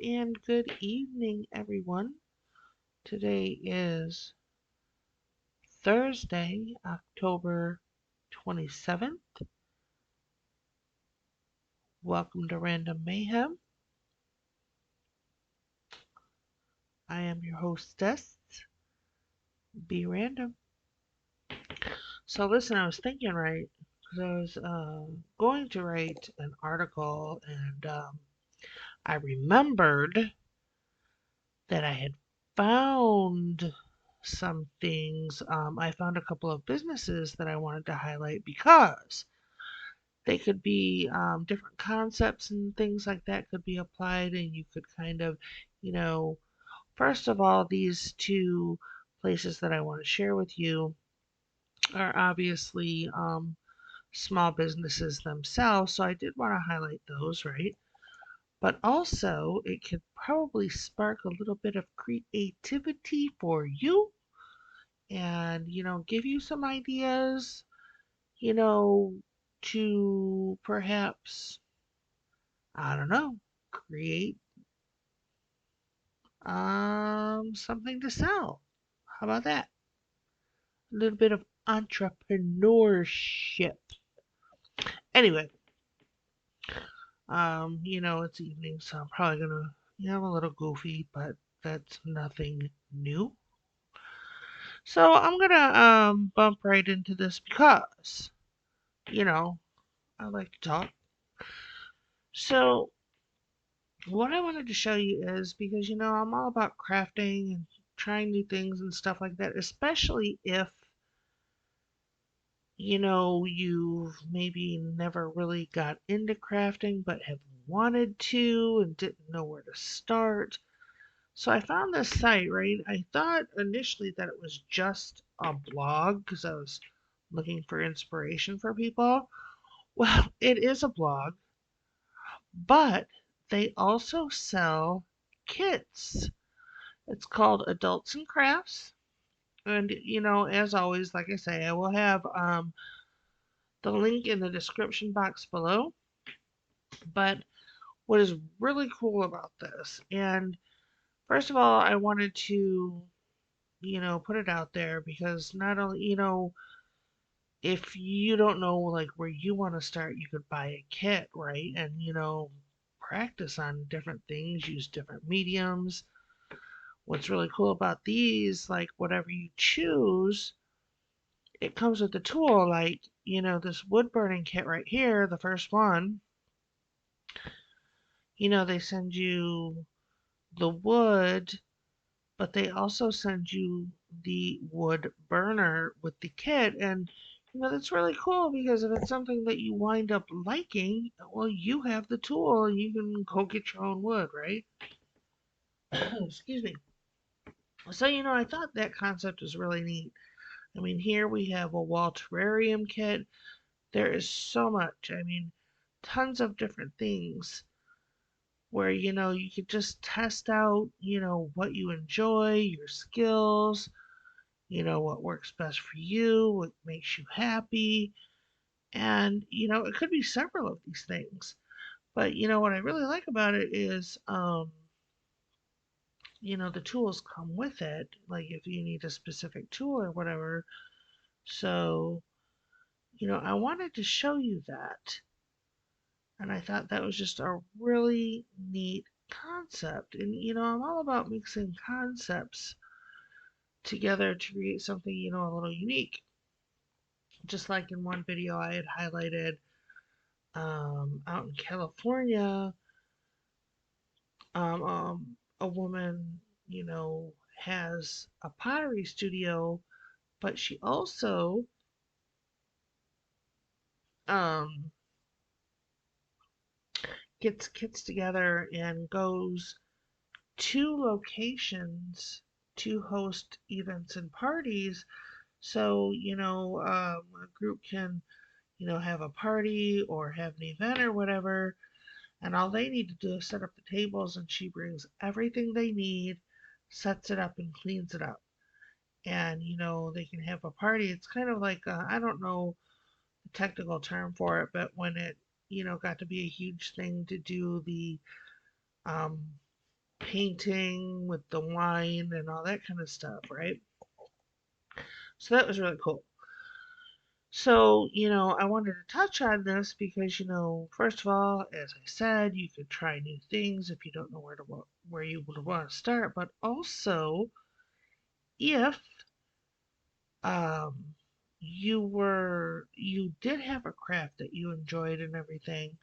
and good evening, everyone. Today is Thursday, October 27th. Welcome to Random Mayhem. I am your hostess, Be Random. So, listen, I was thinking, right, because I was going to write an article and I remembered that I had found some things. I found a couple of businesses that I wanted to highlight because they could be different concepts and things like that could be applied, and you could kind of, you know, first of all, these two places that I want to share with you are obviously small businesses themselves. So I did want to highlight those, right? But also, it could probably spark a little bit of creativity for you and, give you some ideas, you know, to perhaps, I don't know, create something to sell. How about that? A little bit of entrepreneurship. Anyway, it's evening, so I'm probably gonna I'm a little goofy, but that's nothing new. So I'm gonna bump right into this because, you know, I like to talk. So what I wanted to show you is because I'm all about crafting and trying new things and stuff like that, especially if you've maybe never really got into crafting but have wanted to and didn't know where to start. So I found this site, right? I thought initially that it was just a blog because I was looking for inspiration for people. Well, it is a blog, but they also sell kits. It's called Adults and Crafts. And, as always, like I say, I will have the link in the description box below. But what is really cool about this, and first of all, I wanted to, put it out there because not only, if you don't know like where you want to start, you could buy a kit, right? And, practice on different things, use different mediums. What's really cool about these, like whatever you choose, it comes with the tool. Like, this wood burning kit right here, the first one, they send you the wood, but they also send you the wood burner with the kit. And, that's really cool because if it's something that you wind up liking, well, you have the tool and you can go get your own wood, right? Excuse me. So, I thought that concept was really neat. I mean, here we have a wall terrarium kit. There is so much. I mean, tons of different things where you could just test out what you enjoy, your skills, what works best for you, what makes you happy, and it could be several of these things. But what I really like about it is the tools come with it, like if you need a specific tool or whatever. So I wanted to show you that, and I thought that was just a really neat concept. And I'm all about mixing concepts together to create something a little unique. Just like in one video I had highlighted out in California, a woman has a pottery studio, but she also um, gets kids together and goes to locations to host events and parties. So, a group can, have a party or have an event or whatever, and all they need to do is set up the tables, and she brings everything they need, sets it up, and cleans it up. And, they can have a party. It's kind of like, I don't know the technical term for it, but when it, got to be a huge thing to do the um, painting with the wine and all that kind of stuff, right? So that was really cool. So, I wanted to touch on this because, first of all, as I said, you could try new things if you don't know where you would want to start, but also if um you did have a craft that you enjoyed and everything,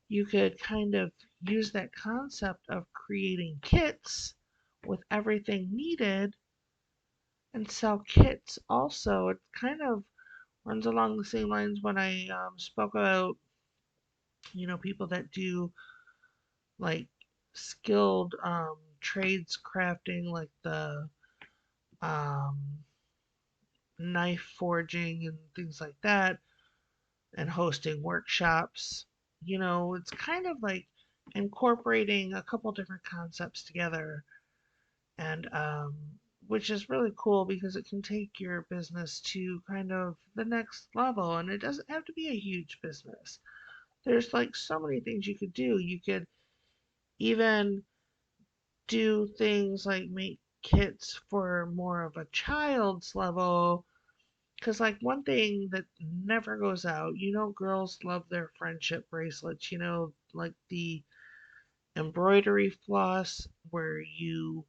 you could kind of use that concept of creating kits with everything needed and sell kits also. It kind of runs along the same lines when I spoke about, people that do like skilled trades crafting, like the um, knife forging and things like that, and hosting workshops. It's kind of like incorporating a couple different concepts together, and which is really cool because it can take your business to kind of the next level, and it doesn't have to be a huge business. There's like so many things you could do. You could even do things like make kits for more of a child's level. Because, like, one thing that never goes out, girls love their friendship bracelets, like the embroidery floss where you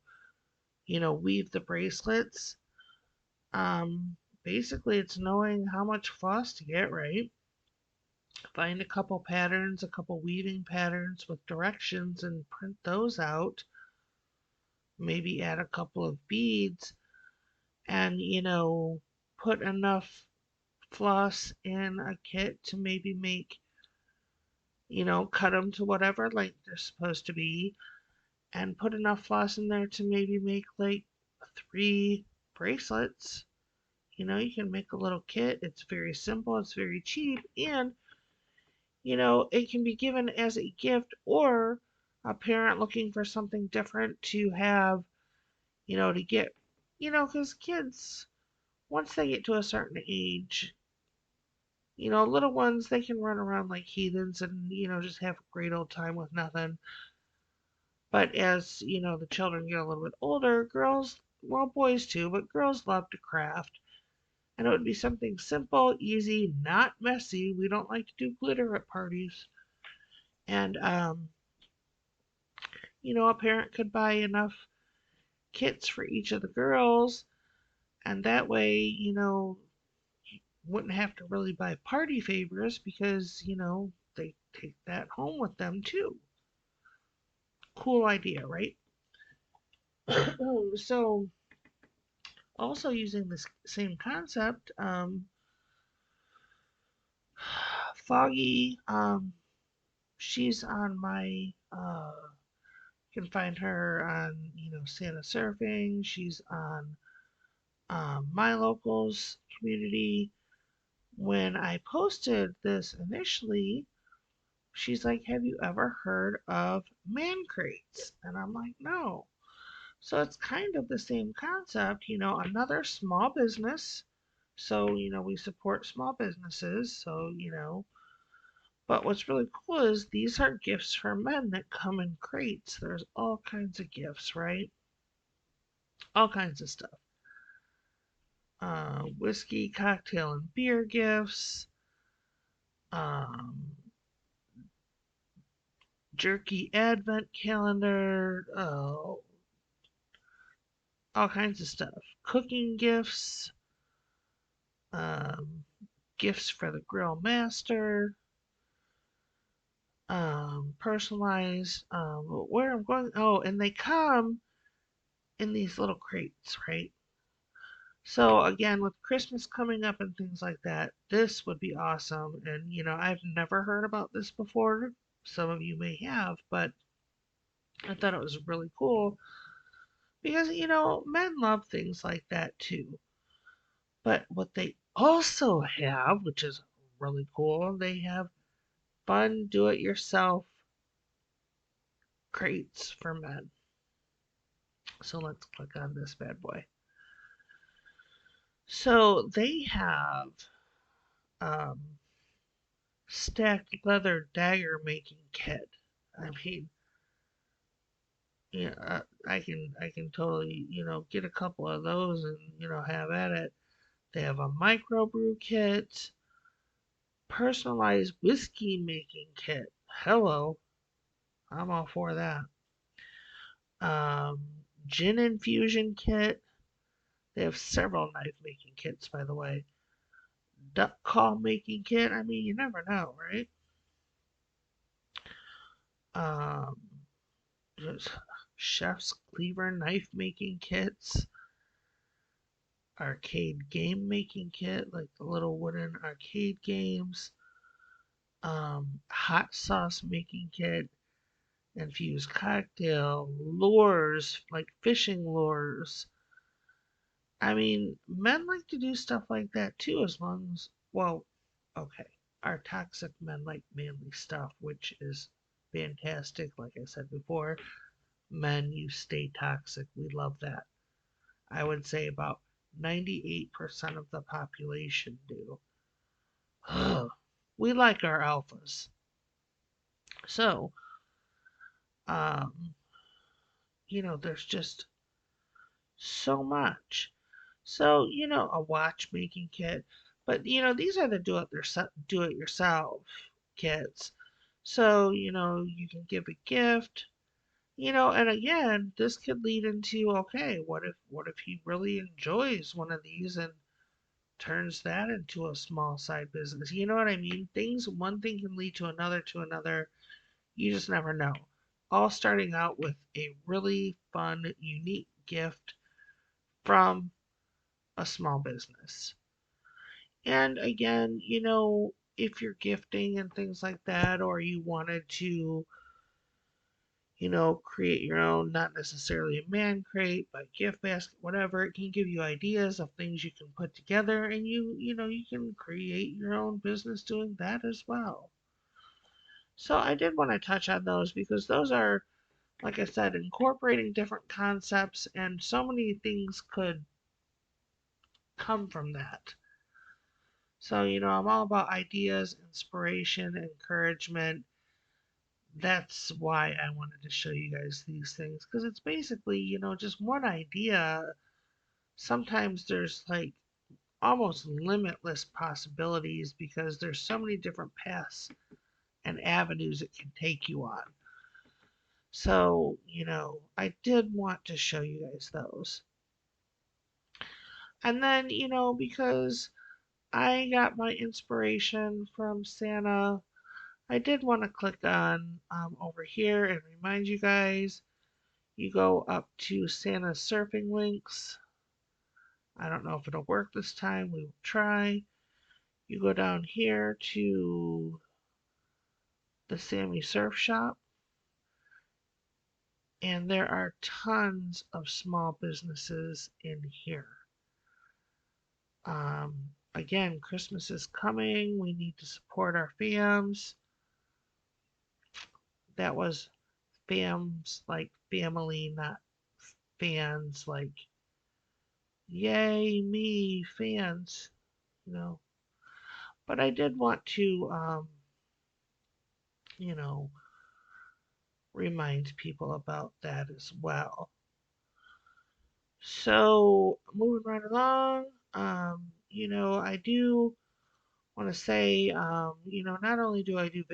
weave the bracelets. Basically, it's knowing how much floss to get, right? Find a couple patterns, a couple weaving patterns with directions, and print those out. Maybe add a couple of beads and, put enough floss in a kit to maybe make, cut them to whatever length they're supposed to be and put enough floss in there to maybe make like 3 bracelets. You can make a little kit. It's very simple, it's very cheap, and, it can be given as a gift or a parent looking for something different to have, to get, because kids, once they get to a certain age, little ones, they can run around like heathens and, just have a great old time with nothing. But as, the children get a little bit older, girls, well, boys too, but girls love to craft. And it would be something simple, easy, not messy. We don't like to do glitter at parties. And, a parent could buy enough kits for each of the girls. And that way, wouldn't have to really buy party favors because, they take that home with them too. Cool idea, right? So, also using this same concept, Foggy, she's on my, you can find her on, Santa Surfing. She's on my locals community. When I posted this initially, she's like, "Have you ever heard of man crates?" And I'm like, "No." So it's kind of the same concept, another small business. So, we support small businesses. So, but what's really cool is these are gifts for men that come in crates. There's all kinds of gifts, right? All kinds of stuff. Whiskey, cocktail, and beer gifts. Um, Jerky advent calendar. All kinds of stuff. Cooking gifts. Um, Gifts for the grill master. Personalized. Where I'm going. Oh, and they come in these little crates, right? So again, with Christmas coming up and things like that, this would be awesome. And I've never heard about this before. Some of you may have, but I thought it was really cool because men love things like that too. But what they also have, which is really cool, they have fun do-it-yourself crates for men. So let's click on this bad boy. So they have um, stacked leather dagger making kit. I mean, Yeah, I can totally get a couple of those and have at it. They have a microbrew kit, personalized whiskey making kit. Hello, I'm all for that. Um, Gin infusion kit. They have several knife making kits, by the way. Duck call making kit. I mean, you never know, right? Um, there's chef's cleaver knife making kits, arcade game making kit, like the little wooden arcade games, hot sauce making kit, infused cocktail, lures, like fishing lures. I mean, men like to do stuff like that too, as long as, well, okay, our toxic men like manly stuff, which is fantastic. Like I said before, men, you stay toxic. We love that. I would say about 98% of the population do. We like our alphas. So, um, there's just so much. So, a watchmaking kit. But, these are the do it yourself kits. So, you can give a gift, and again, this could lead into, okay, what if he really enjoys one of these and turns that into a small side business? You know what I mean? One thing can lead to another. You just never know. All starting out with a really fun, unique gift from a small business. And again, if you're gifting and things like that, or you wanted to, create your own, not necessarily a man crate, but gift basket, whatever, it can give you ideas of things you can put together, and you can create your own business doing that as well. So I did want to touch on those because those are, like I said, incorporating different concepts, and so many things could come from that. So, I'm all about ideas, inspiration, encouragement. That's why I wanted to show you guys these things because it's basically, just one idea. Sometimes there's like almost limitless possibilities because there's so many different paths and avenues it can take you on. So, I did want to show you guys those. And then, because I got my inspiration from Santa, I did want to click on over here and remind you guys, you go up to Santa's surfing links. I don't know if it'll work this time. We will try. You go down here to the Sammy Surf Shop, and there are tons of small businesses in here. Again, Christmas is coming. We need to support our fams. That was fams like family, not fans like yay me fans, you know. But I did want to, you know, remind people about that as well. So moving right along, I do want to say, not only do I do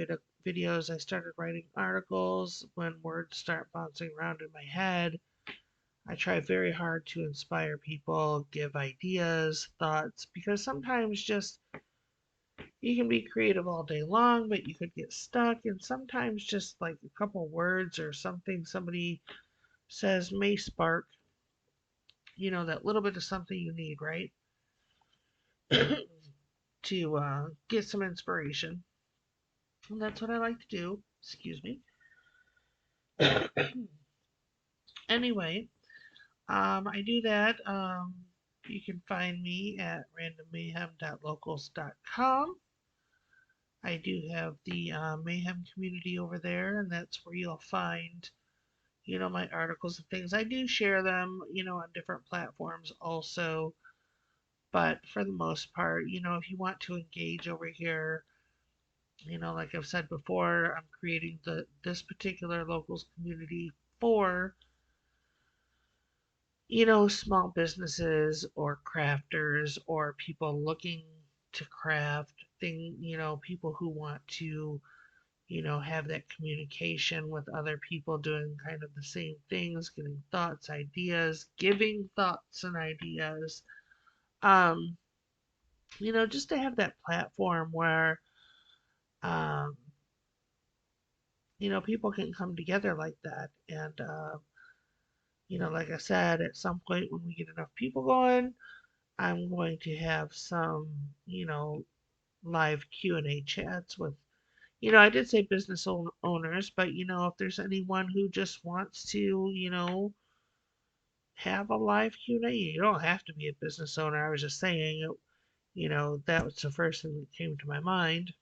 videos, I started writing articles when words start bouncing around in my head. I try very hard to inspire people, give ideas, thoughts, because sometimes just you can be creative all day long, but you could get stuck, and sometimes just like a couple words or something somebody says may spark, that little bit of something you need, right? To get some inspiration. And that's what I like to do. Excuse me. Anyway, I do that. You can find me at randommayhem.locals.com. I do have the Mayhem community over there, and that's where you'll find, my articles and things. I do share them, on different platforms also. But for the most part, if you want to engage over here, like I've said before, I'm creating this particular locals community for small businesses or crafters or people looking to craft people who want to, have that communication with other people doing kind of the same things, getting thoughts, ideas, giving thoughts and ideas. Um, just to have that platform where, um, people can come together like that. And, like I said, at some point when we get enough people going, I'm going to have some, live Q&A chats with, I did say business owners, but, if there's anyone who just wants to, have a live Q&A, you don't have to be a business owner. I was just saying, that was the first thing that came to my mind.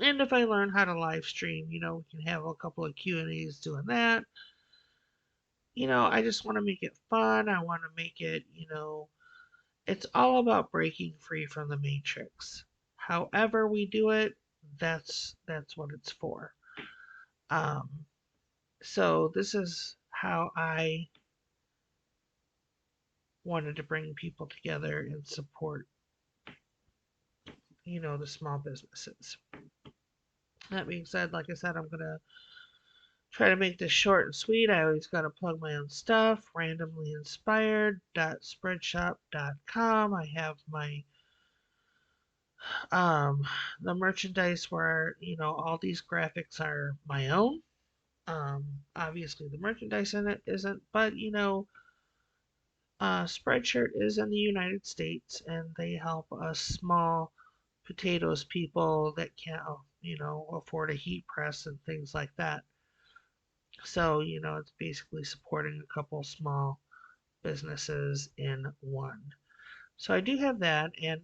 And if I learn how to live stream, we can have a couple of Q&As doing that. I just want to make it fun. I want to make it, it's all about breaking free from the matrix. However we do it, that's what it's for. Um, so this is how I wanted to bring people together and support, the small businesses. That being said, like I said, I'm gonna try to make this short and sweet. I always gotta plug my own stuff. randomlyinspired.spreadshop.com. I have my um the merchandise where all these graphics are my own. Obviously the merchandise in it isn't, but Spreadshirt is in the United States, and they help us small potatoes people that can't, afford a heat press and things like that. So, it's basically supporting a couple small businesses in one. So I do have that, and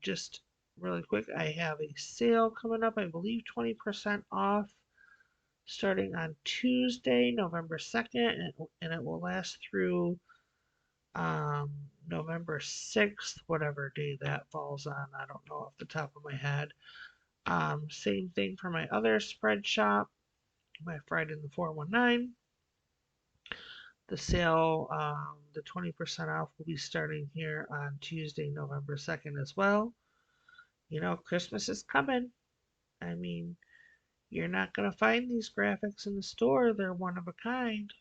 just really quick, I have a sale coming up. I believe 20% off starting on Tuesday, November 2nd, and it will last through um, November 6th, whatever day that falls on. I don't know off the top of my head. Same thing for my other spread shop, my Friday in the 419. The sale, the 20% off will be starting here on Tuesday, November 2nd as well. Christmas is coming. I mean, you're not going to find these graphics in the store. They're one of a kind.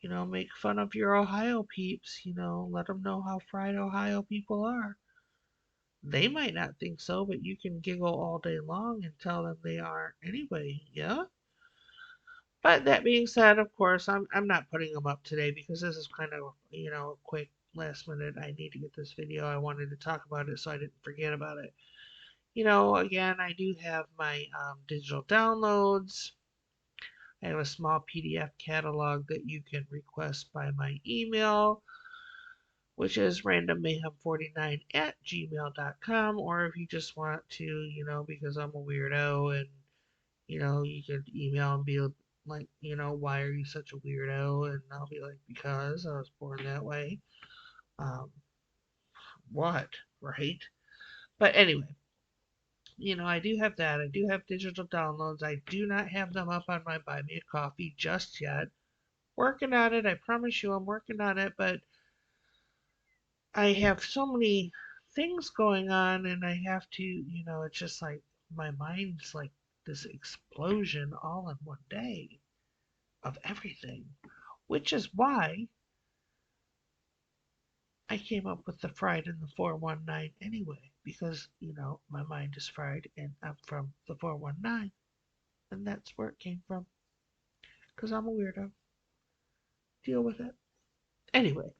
Make fun of your Ohio peeps. Let them know how fried Ohio people are. They might not think so, but you can giggle all day long and tell them they aren't anyway. Yeah. But that being said, of course, I'm not putting them up today because this is kind of a quick last minute. I need to get this video. I wanted to talk about it so I didn't forget about it. Again, I do have my digital downloads. I have a small PDF catalog that you can request by my email, which is randommayhem49@gmail.com. Or if you just want to, because I'm a weirdo, and, you could email and be like, why are you such a weirdo? And I'll be like, because I was born that way. Um, what? Right? But anyway, I do have that. I do have digital downloads. I do not have them up on my Buy Me a Coffee just yet. Working on it. I promise you I'm working on it, but I have so many things going on, and I have to, it's just like my mind's like this explosion all in one day of everything, which is why I came up with the fried in the 419 anyway, because, my mind is fried and I'm from the 419, and that's where it came from, because I'm a weirdo. Deal with it. Anyway,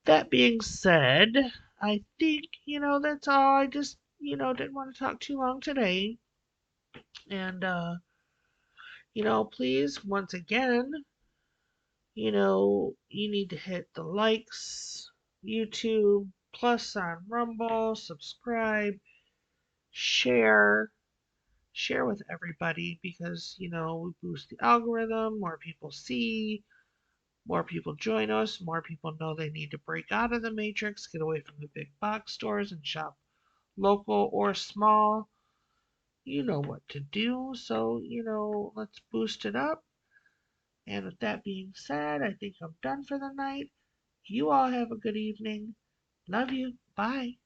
that being said, I think, that's all. I just, didn't want to talk too long today. And, please, once again, you need to hit the likes, YouTube, plus on Rumble, subscribe, share, share with everybody because, we boost the algorithm, more people see, more people join us, more people know they need to break out of the matrix, get away from the big box stores and shop local or small. You know what to do. So, let's boost it up. And with that being said, I think I'm done for the night. You all have a good evening. Love you. Bye.